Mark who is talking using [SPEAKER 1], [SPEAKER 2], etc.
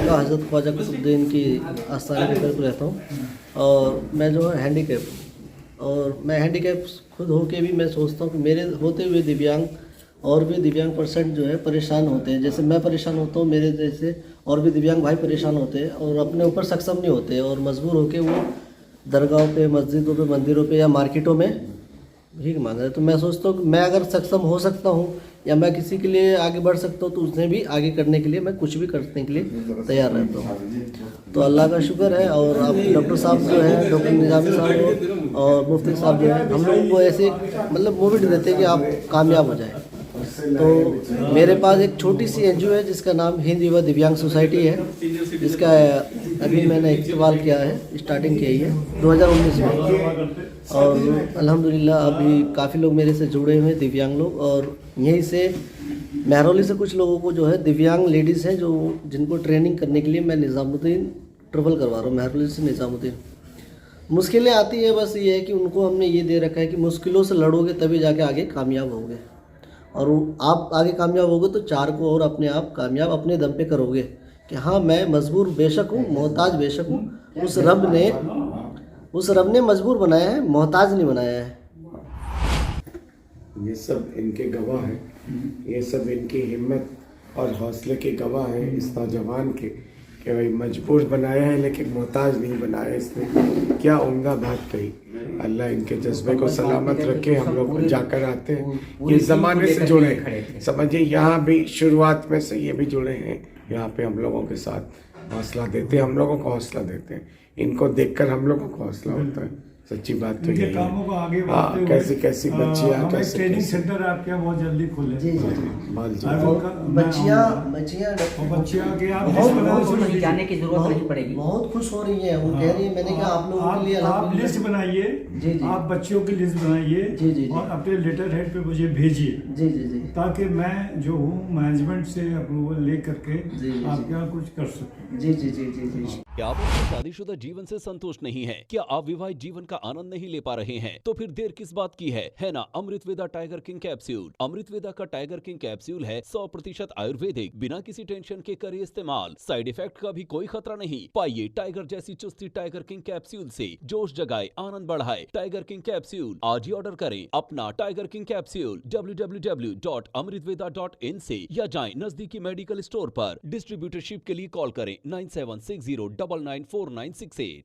[SPEAKER 1] दरगाह हज़रत ख्वाजा कुतुबुद्दीन की आस्थान के तरफ रहता हूँ। और मैं जो है हैंडीकैप, और मैं हैंडीकैप खुद होके भी मैं सोचता हूँ कि मेरे होते हुए दिव्यांग और भी दिव्यांग पर्सन जो है परेशान होते हैं। जैसे मैं परेशान होता हूँ, मेरे जैसे और भी दिव्यांग भाई परेशान होते हैं और अपने ऊपर सक्षम नहीं होते और मजबूर होकर वो दरगाहों पे, मस्जिदों पे, मंदिरों पे या मार्केटों में भीख मांग रहे हैं। तो मैं सोचता हूँ कि मैं अगर सक्षम हो सकता हूँ या मैं किसी के लिए आगे बढ़ सकता हूँ तो उसने भी आगे करने के लिए मैं कुछ भी करने के लिए तैयार रहता हूँ। तो अल्लाह का शुक्र है। और अब डॉक्टर साहब जो है, डॉक्टर निज़ामी साहब और मुफ्ती साहब जो है, हम लोगों को ऐसे मतलब मोटिवेट देते हैं कि आप कामयाब हो जाए। तो मेरे पास एक छोटी सी एनजीओ है जिसका नाम हिंद युवा दिव्यांग सोसाइटी है, जिसका अभी मैंने इस्तेमाल किया है, स्टार्टिंग की है 2019 में। और अल्हम्दुलिल्लाह अभी काफ़ी लोग मेरे से जुड़े हुए हैं, दिव्यांग लोग। और यहीं से महरौली से कुछ लोगों को जो है दिव्यांग लेडीज़ हैं जो जिनको ट्रेनिंग करने के लिए मैं निज़ामुद्दीन ट्रेवल करवा रहा हूँ, महरौली से निज़ामुद्दीन। मुश्किलें आती है, बस ये है कि उनको हमने ये दे रखा है कि मुश्किलों से लड़ोगे तभी जाके आगे कामयाब होगे। और आप आगे कामयाब होगे तो चार को और अपने आप कामयाब अपने दम पे करोगे कि हाँ मैं मजबूर बेशक हूँ, मोहताज बेशक हूँ। उस रब ने मजबूर बनाया है, मोहताज नहीं बनाया है।
[SPEAKER 2] ये सब इनके गवाह हैं, ये सब इनकी हिम्मत और हौसले के गवाह हैं इस नौजवान के कि भाई मजबूर बनाया है लेकिन मोहताज नहीं बनाया। इसने क्या उम्दा बात कही। अल्लाह इनके जज्बे को सलामत रखे। हम लोग जाकर आते हैं, ये ज़माने से जुड़े हैं, समझिए यहाँ भी शुरुआत में से ये भी जुड़े हैं। यहाँ पे हम लोगों के साथ हौसला देते हैं, हम लोगों को हौसला देते हैं। इनको देखकर हम लोगों को हौसला होता है। सच्ची बात तो यही है। हाँ, कैसी कैसी बच्चियाँ, कैसे
[SPEAKER 3] ट्रेनिंग सेंटर आपके यहाँ बहुत जल्दी खोले।
[SPEAKER 1] जी जी
[SPEAKER 3] बच्चियाँ के आप
[SPEAKER 4] जाने की जरूरत नहीं पड़ेगी।
[SPEAKER 1] बहुत खुश हो रही है, वो कह रही है मैंने कहा आप लोगों के लिए
[SPEAKER 3] आप लिस्ट बनाइए।
[SPEAKER 1] जी जी,
[SPEAKER 3] आप बच्चियों की लिस्ट बनाइए
[SPEAKER 1] जी जी,
[SPEAKER 3] और अपने लेटर हेड पे मुझे भेजिए।
[SPEAKER 1] जी जी जी,
[SPEAKER 3] ताकि मैं जो हूँ मैनेजमेंट से अप्रूवल ले करके आपके यहाँ कुछ कर सकूँ।
[SPEAKER 1] जी जी जी जी जी।
[SPEAKER 5] क्या आप अपने शादीशुदा जीवन से संतुष्ट नहीं हैं? क्या आप विवाहित जीवन का आनंद नहीं ले पा रहे हैं? तो फिर देर किस बात की है ना अमृतवेदा टाइगर किंग कैप्सूल। अमृतवेदा का टाइगर किंग कैप्सूल है 100% आयुर्वेदिक, बिना किसी टेंशन के करें इस्तेमाल, साइड इफेक्ट का भी कोई खतरा नहीं। पाइए टाइगर जैसी चुस्ती टाइगर किंग कैप्सूल से, जोश जगाए, आनंद बढ़ाए। टाइगर किंग कैप्सूल आज ही ऑर्डर करें अपना टाइगर किंग कैप्सूल www.amritveda.in से या जाएं नजदीकी मेडिकल स्टोर पर। डिस्ट्रीब्यूटरशिप के लिए कॉल करें 9760994968।